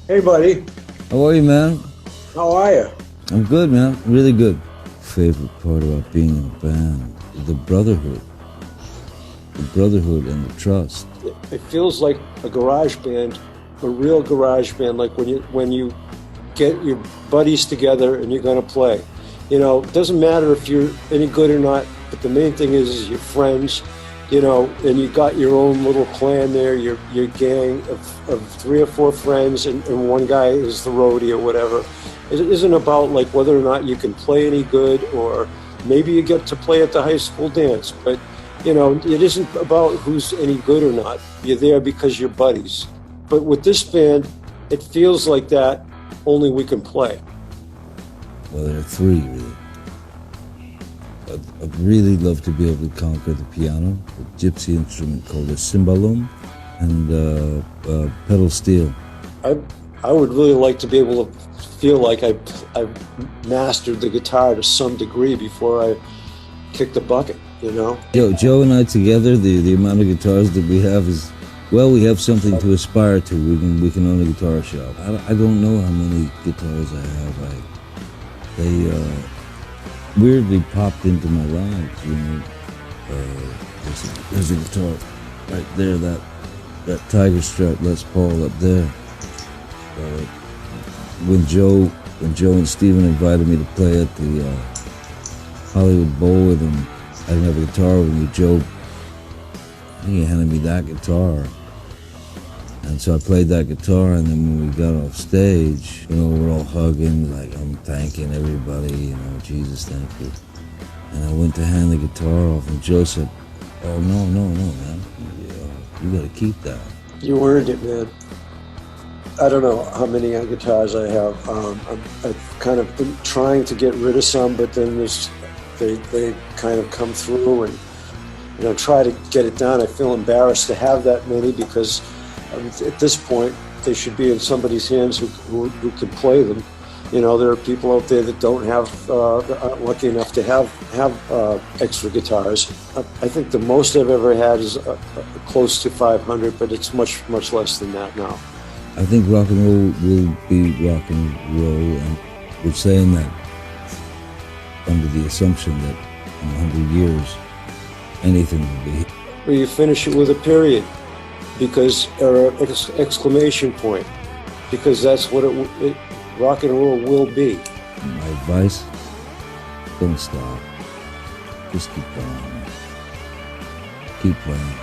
Hey, buddy. How are you, man? How are you? I'm good, man. Really good. Favorite part about being in a band, the brotherhood. The brotherhood and the trust. It feels like a garage band, a real garage band, like when you get your buddies together and you're going to play. You know, it doesn't matter if you're any good or not, but the main thing is you're friends, you know, and you got your own little clan there, your gang of 3 or 4 friends, and one guy is the roadie or whatever. It isn't about like whether or not you can play any good, or maybe you get to play at the high school dance, but you know, it isn't about who's any good or not. You're there because you're buddies. But with this band, it feels like that, only we can play. Well, there are 3, really. I'd really love to be able to conquer the piano, a gypsy instrument called a cimbalom, and pedal steel. I would really like to be able to feel like I've mastered the guitar to some degree before I kick the bucket, you know? Joe and I together, the amount of guitars that we have is, well, we have something to aspire to. We can own a guitar shop. I don't know how many guitars I have. They weirdly popped into my life, you know. There's a guitar right there, that Tiger Strap Les Paul up there. When Joe and Steven invited me to play at the Hollywood Bowl with them, I didn't have a guitar with me. Joe, he handed me that guitar. And so I played that guitar, and then when we got off stage, you know, we're all hugging, like I'm thanking everybody, you know, Jesus, thank you. And I went to hand the guitar off, and Joe said, oh, no, man, you gotta keep that. You earned it, man. I don't know how many guitars I have. I've kind of been trying to get rid of some, but then they kind of come through and, you know, try to get it done. I feel embarrassed to have that many because at this point they should be in somebody's hands who can play them. You know, there are people out there that don't have, aren't lucky enough to have extra guitars. I think the most I've ever had is close to 500, but it's much less than that now. I think rock and roll will be rock and roll, and we're saying that under the assumption that in 100 years, anything will be. Or you finish it with a period, because or an exclamation point, because that's what rock and roll will be. My advice: don't stop. Just keep going. Keep playing.